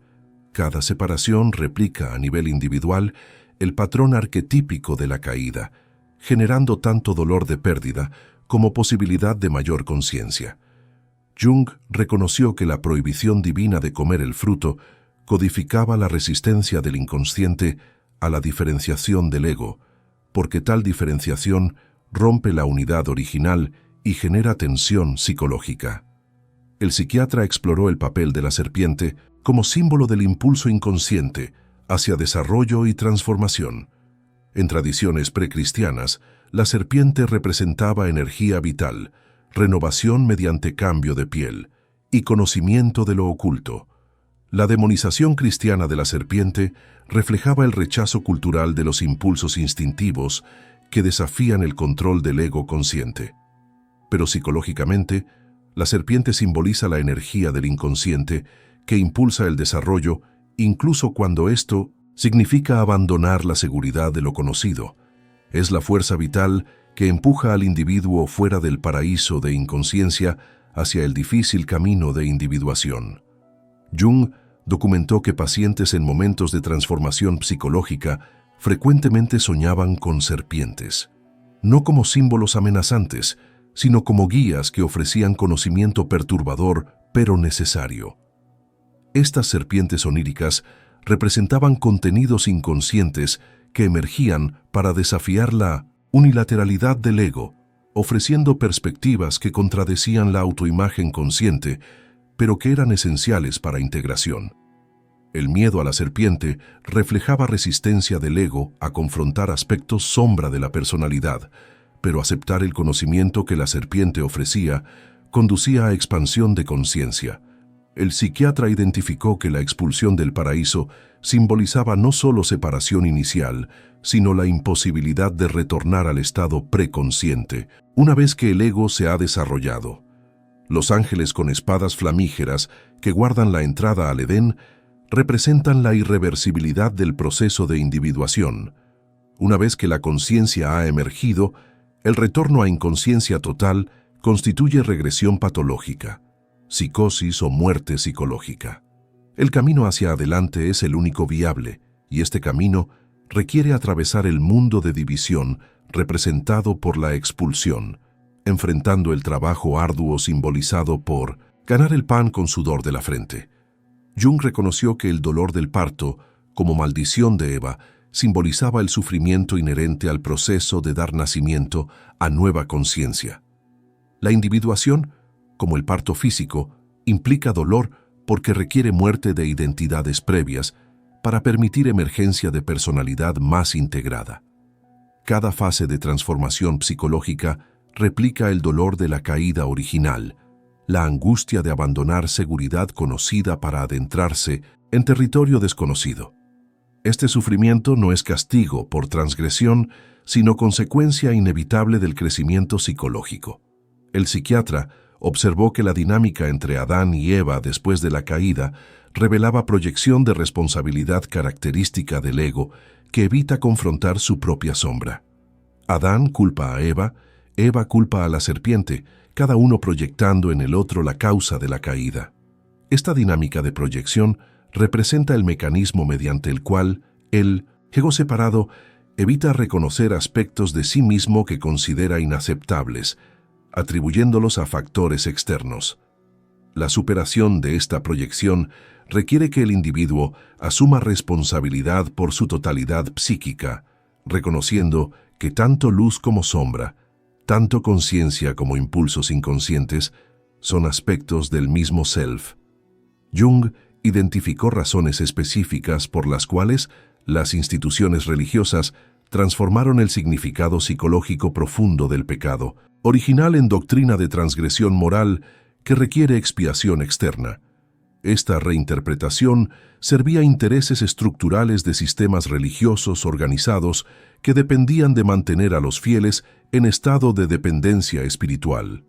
Cada separación replica a nivel individual el patrón arquetípico de la caída, generando tanto dolor de pérdida como posibilidad de mayor conciencia. Jung reconoció que la prohibición divina de comer el fruto codificaba la resistencia del inconsciente a la diferenciación del ego, porque tal diferenciación rompe la unidad original y genera tensión psicológica. El psiquiatra exploró el papel de la serpiente como símbolo del impulso inconsciente hacia desarrollo y transformación. En tradiciones precristianas, la serpiente representaba energía vital, renovación mediante cambio de piel y conocimiento de lo oculto. La demonización cristiana de la serpiente reflejaba el rechazo cultural de los impulsos instintivos que desafían el control del ego consciente. Pero psicológicamente, la serpiente simboliza la energía del inconsciente que impulsa el desarrollo incluso cuando esto significa abandonar la seguridad de lo conocido. Es la fuerza vital que empuja al individuo fuera del paraíso de inconsciencia hacia el difícil camino de individuación. Jung documentó que pacientes en momentos de transformación psicológica frecuentemente soñaban con serpientes, no como símbolos amenazantes, sino como guías que ofrecían conocimiento perturbador pero necesario. Estas serpientes oníricas representaban contenidos inconscientes que emergían para desafiar la unilateralidad del ego, ofreciendo perspectivas que contradecían la autoimagen consciente, pero que eran esenciales para integración. El miedo a la serpiente reflejaba resistencia del ego a confrontar aspectos sombra de la personalidad, pero aceptar el conocimiento que la serpiente ofrecía conducía a expansión de conciencia. El psiquiatra identificó que la expulsión del paraíso simbolizaba no solo separación inicial, sino la imposibilidad de retornar al estado preconsciente, una vez que el ego se ha desarrollado. Los ángeles con espadas flamígeras que guardan la entrada al Edén representan la irreversibilidad del proceso de individuación. Una vez que la conciencia ha emergido, el retorno a inconsciencia total constituye regresión patológica, psicosis o muerte psicológica. El camino hacia adelante es el único viable, y este camino requiere atravesar el mundo de división representado por la expulsión, enfrentando el trabajo arduo simbolizado por ganar el pan con sudor de la frente. Jung reconoció que el dolor del parto, como maldición de Eva, simbolizaba el sufrimiento inherente al proceso de dar nacimiento a nueva conciencia. La individuación, como el parto físico, implica dolor porque requiere muerte de identidades previas para permitir emergencia de personalidad más integrada. Cada fase de transformación psicológica replica el dolor de la caída original, la angustia de abandonar seguridad conocida para adentrarse en territorio desconocido. Este sufrimiento no es castigo por transgresión, sino consecuencia inevitable del crecimiento psicológico. El psiquiatra observó que la dinámica entre Adán y Eva después de la caída revelaba proyección de responsabilidad característica del ego que evita confrontar su propia sombra. Adán culpa a Eva, Eva culpa a la serpiente, cada uno proyectando en el otro la causa de la caída. Esta dinámica de proyección representa el mecanismo mediante el cual el ego separado evita reconocer aspectos de sí mismo que considera inaceptables, atribuyéndolos a factores externos. La superación de esta proyección requiere que el individuo asuma responsabilidad por su totalidad psíquica, reconociendo que tanto luz como sombra, tanto conciencia como impulsos inconscientes, son aspectos del mismo self. Jung identificó razones específicas por las cuales las instituciones religiosas transformaron el significado psicológico profundo del pecado, original en doctrina de transgresión moral que requiere expiación externa. Esta reinterpretación servía a intereses estructurales de sistemas religiosos organizados que dependían de mantener a los fieles en estado de dependencia espiritual.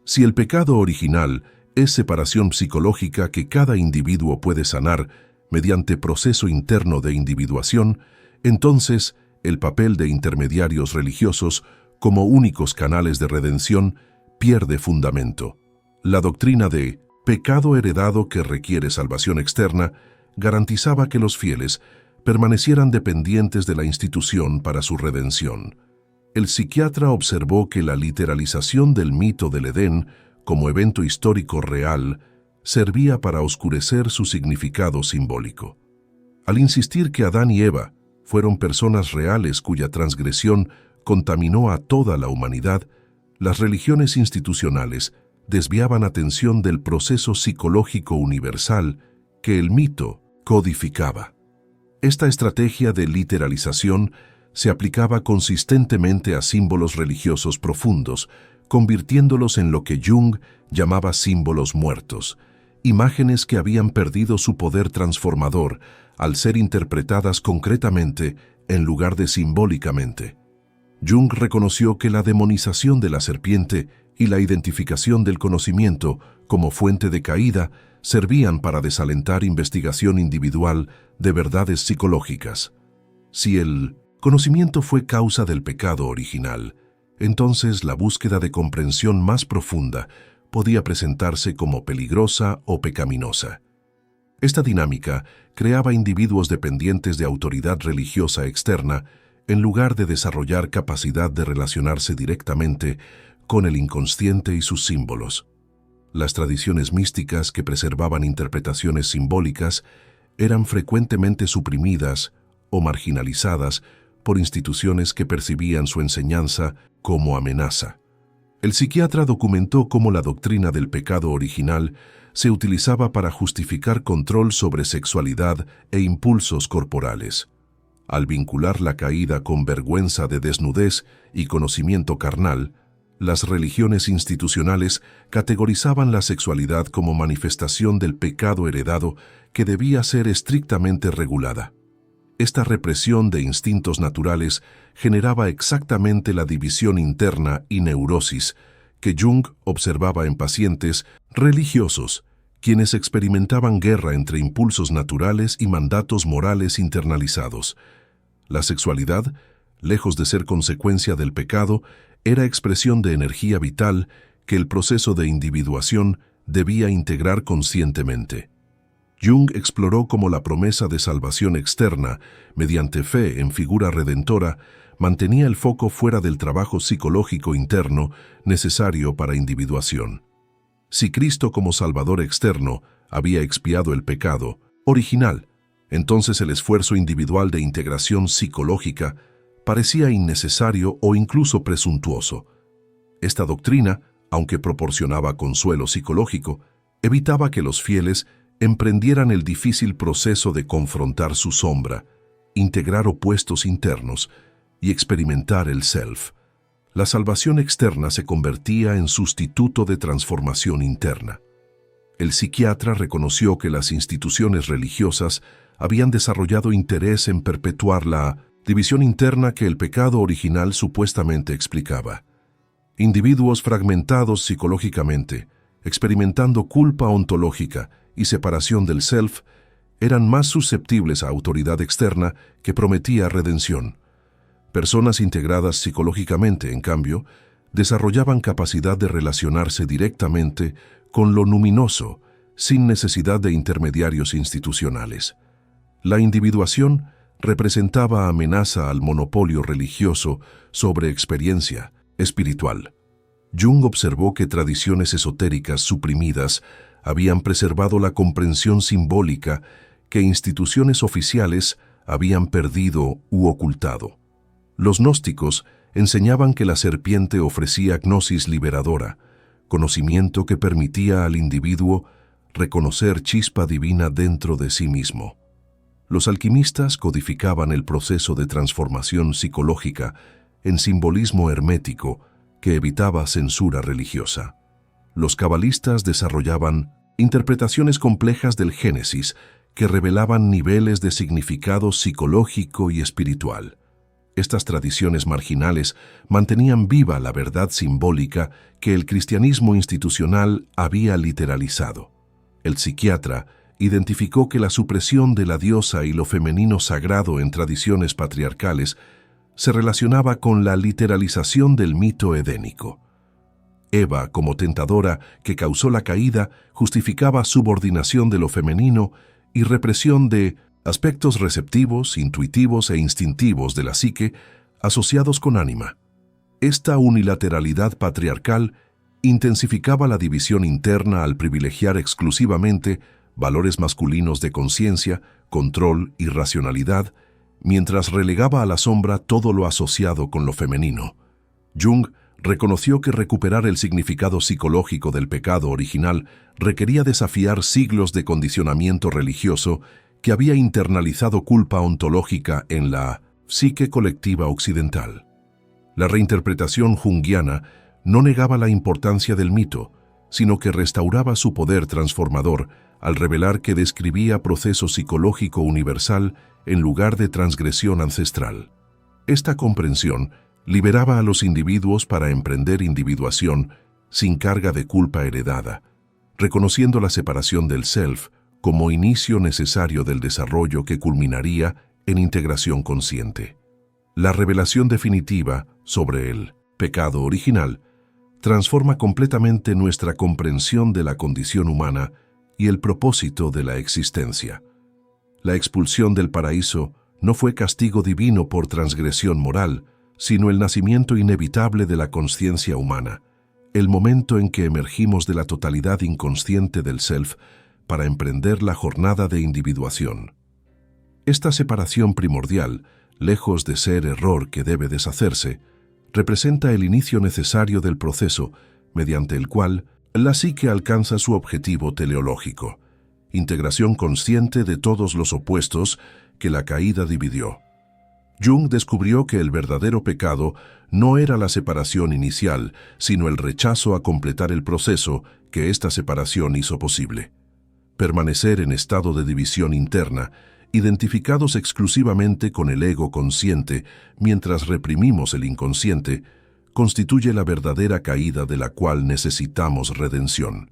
Si el pecado original es separación psicológica que cada individuo puede sanar mediante proceso interno de individuación, entonces el papel de intermediarios religiosos como únicos canales de redención pierde fundamento. La doctrina de pecado heredado que requiere salvación externa garantizaba que los fieles permanecieran dependientes de la institución para su redención. El psiquiatra observó que la literalización del mito del Edén como evento histórico real servía para oscurecer su significado simbólico. Al insistir que Adán y Eva fueron personas reales cuya transgresión contaminó a toda la humanidad, las religiones institucionales desviaban atención del proceso psicológico universal que el mito codificaba. Esta estrategia de literalización se aplicaba consistentemente a símbolos religiosos profundos, convirtiéndolos en lo que Jung llamaba símbolos muertos, imágenes que habían perdido su poder transformador al ser interpretadas concretamente en lugar de simbólicamente. Jung reconoció que la demonización de la serpiente y la identificación del conocimiento como fuente de caída servían para desalentar investigación individual de verdades psicológicas. Si el conocimiento fue causa del pecado original, entonces la búsqueda de comprensión más profunda podía presentarse como peligrosa o pecaminosa. Esta dinámica creaba individuos dependientes de autoridad religiosa externa en lugar de desarrollar capacidad de relacionarse directamente con el inconsciente y sus símbolos. Las tradiciones místicas que preservaban interpretaciones simbólicas eran frecuentemente suprimidas o marginalizadas por instituciones que percibían su enseñanza como amenaza. El psiquiatra documentó cómo la doctrina del pecado original se utilizaba para justificar control sobre sexualidad e impulsos corporales. Al vincular la caída con vergüenza de desnudez y conocimiento carnal, las religiones institucionales categorizaban la sexualidad como manifestación del pecado heredado que debía ser estrictamente regulada. Esta represión de instintos naturales generaba exactamente la división interna y neurosis que Jung observaba en pacientes religiosos, quienes experimentaban guerra entre impulsos naturales y mandatos morales internalizados. La sexualidad, lejos de ser consecuencia del pecado, era expresión de energía vital que el proceso de individuación debía integrar conscientemente. Jung exploró cómo la promesa de salvación externa, mediante fe en figura redentora, mantenía el foco fuera del trabajo psicológico interno necesario para individuación. Si Cristo como Salvador externo había expiado el pecado original, entonces el esfuerzo individual de integración psicológica parecía innecesario o incluso presuntuoso. Esta doctrina, aunque proporcionaba consuelo psicológico, evitaba que los fieles emprendieran el difícil proceso de confrontar su sombra, integrar opuestos internos y experimentar el self. La salvación externa se convertía en sustituto de transformación interna. El psiquiatra reconoció que las instituciones religiosas habían desarrollado interés en perpetuar la división interna que el pecado original supuestamente explicaba. Individuos fragmentados psicológicamente, experimentando culpa ontológica y separación del self, eran más susceptibles a autoridad externa que prometía redención. Personas integradas psicológicamente, en cambio, desarrollaban capacidad de relacionarse directamente con lo luminoso, sin necesidad de intermediarios institucionales. La individuación representaba amenaza al monopolio religioso sobre experiencia espiritual. Jung observó que tradiciones esotéricas suprimidas habían preservado la comprensión simbólica que instituciones oficiales habían perdido u ocultado. Los gnósticos enseñaban que la serpiente ofrecía gnosis liberadora, conocimiento que permitía al individuo reconocer chispa divina dentro de sí mismo. Los alquimistas codificaban el proceso de transformación psicológica en simbolismo hermético que evitaba censura religiosa. Los cabalistas desarrollaban interpretaciones complejas del Génesis que revelaban niveles de significado psicológico y espiritual. Estas tradiciones marginales mantenían viva la verdad simbólica que el cristianismo institucional había literalizado. El psiquiatra identificó que la supresión de la diosa y lo femenino sagrado en tradiciones patriarcales se relacionaba con la literalización del mito edénico. Eva, como tentadora que causó la caída, justificaba subordinación de lo femenino y represión de aspectos receptivos, intuitivos e instintivos de la psique asociados con ánima. Esta unilateralidad patriarcal intensificaba la división interna al privilegiar exclusivamente valores masculinos de conciencia, control y racionalidad, mientras relegaba a la sombra todo lo asociado con lo femenino. Jung reconoció que recuperar el significado psicológico del pecado original requería desafiar siglos de condicionamiento religioso que había internalizado culpa ontológica en la psique colectiva occidental. La reinterpretación junguiana no negaba la importancia del mito, sino que restauraba su poder transformador al revelar que describía proceso psicológico universal en lugar de transgresión ancestral. Esta comprensión liberaba a los individuos para emprender individuación sin carga de culpa heredada, reconociendo la separación del self como inicio necesario del desarrollo que culminaría en integración consciente. La revelación definitiva sobre el pecado original transforma completamente nuestra comprensión de la condición humana y el propósito de la existencia. La expulsión del paraíso no fue castigo divino por transgresión moral, sino el nacimiento inevitable de la consciencia humana, el momento en que emergimos de la totalidad inconsciente del self para emprender la jornada de individuación. Esta separación primordial, lejos de ser error que debe deshacerse, representa el inicio necesario del proceso mediante el cual la psique alcanza su objetivo teleológico, integración consciente de todos los opuestos que la caída dividió. Jung descubrió que el verdadero pecado no era la separación inicial, sino el rechazo a completar el proceso que esta separación hizo posible. Permanecer en estado de división interna, identificados exclusivamente con el ego consciente mientras reprimimos el inconsciente, constituye la verdadera caída de la cual necesitamos redención.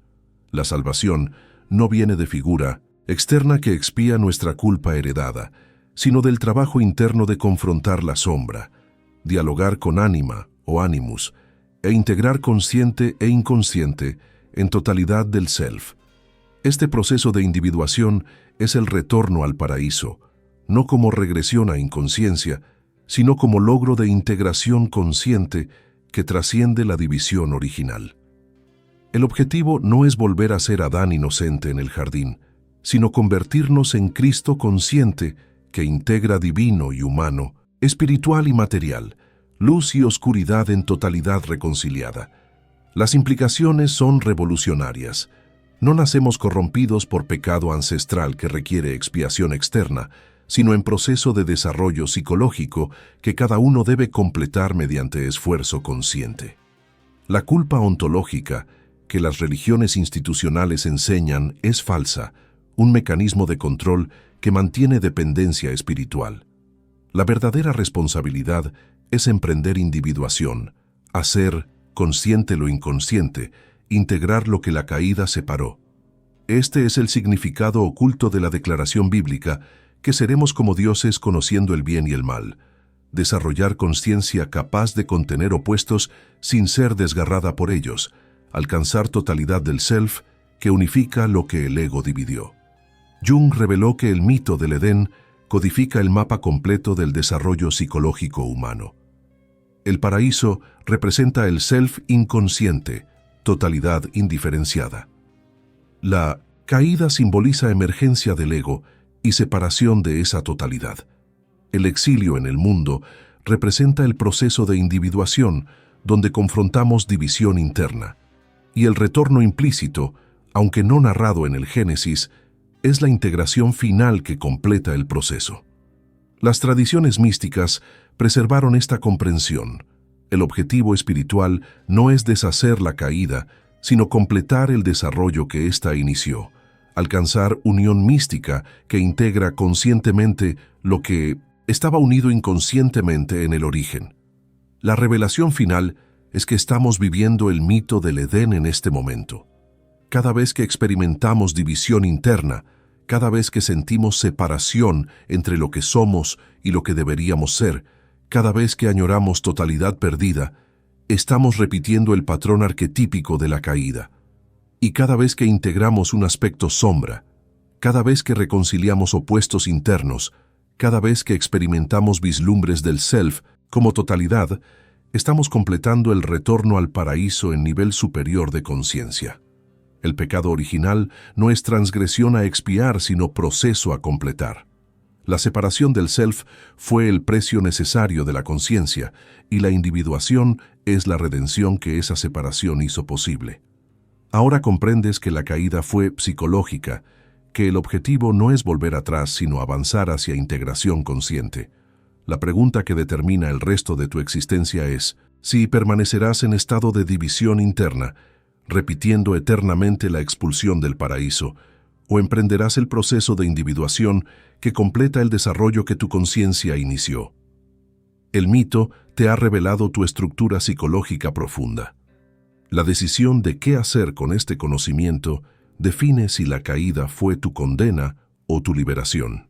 La salvación no viene de figura externa que expía nuestra culpa heredada, sino del trabajo interno de confrontar la sombra, dialogar con ánima o animus, e integrar consciente e inconsciente en totalidad del self. Este proceso de individuación es el retorno al paraíso, no como regresión a inconsciencia, sino como logro de integración consciente que trasciende la división original. El objetivo no es volver a ser Adán inocente en el jardín, sino convertirnos en Cristo consciente que integra divino y humano, espiritual y material, luz y oscuridad en totalidad reconciliada. Las implicaciones son revolucionarias. No nacemos corrompidos por pecado ancestral que requiere expiación externa, sino en proceso de desarrollo psicológico que cada uno debe completar mediante esfuerzo consciente. La culpa ontológica que las religiones institucionales enseñan es falsa, un mecanismo de control que mantiene dependencia espiritual. La verdadera responsabilidad es emprender individuación, hacer consciente lo inconsciente, integrar lo que la caída separó. Este es el significado oculto de la declaración bíblica que seremos como dioses conociendo el bien y el mal, desarrollar conciencia capaz de contener opuestos sin ser desgarrada por ellos, alcanzar totalidad del self que unifica lo que el ego dividió. Jung reveló que el mito del Edén codifica el mapa completo del desarrollo psicológico humano. El paraíso representa el self inconsciente, totalidad indiferenciada. La caída simboliza emergencia del ego y separación de esa totalidad. El exilio en el mundo representa el proceso de individuación, donde confrontamos división interna. Y el retorno implícito, aunque no narrado en el Génesis, es la integración final que completa el proceso. Las tradiciones místicas preservaron esta comprensión. El objetivo espiritual no es deshacer la caída, sino completar el desarrollo que ésta inició, alcanzar unión mística que integra conscientemente lo que estaba unido inconscientemente en el origen. La revelación final es que estamos viviendo el mito del Edén en este momento. Cada vez que experimentamos división interna, cada vez que sentimos separación entre lo que somos y lo que deberíamos ser, cada vez que añoramos totalidad perdida, estamos repitiendo el patrón arquetípico de la caída. Y cada vez que integramos un aspecto sombra, cada vez que reconciliamos opuestos internos, cada vez que experimentamos vislumbres del self como totalidad, estamos completando el retorno al paraíso en nivel superior de conciencia. El pecado original no es transgresión a expiar, sino proceso a completar. La separación del self fue el precio necesario de la conciencia, y la individuación es la redención que esa separación hizo posible. Ahora comprendes que la caída fue psicológica, que el objetivo no es volver atrás, sino avanzar hacia integración consciente. La pregunta que determina el resto de tu existencia es si permanecerás en estado de división interna, repitiendo eternamente la expulsión del paraíso, o emprenderás el proceso de individuación que completa el desarrollo que tu conciencia inició. El mito te ha revelado tu estructura psicológica profunda. La decisión de qué hacer con este conocimiento define si la caída fue tu condena o tu liberación.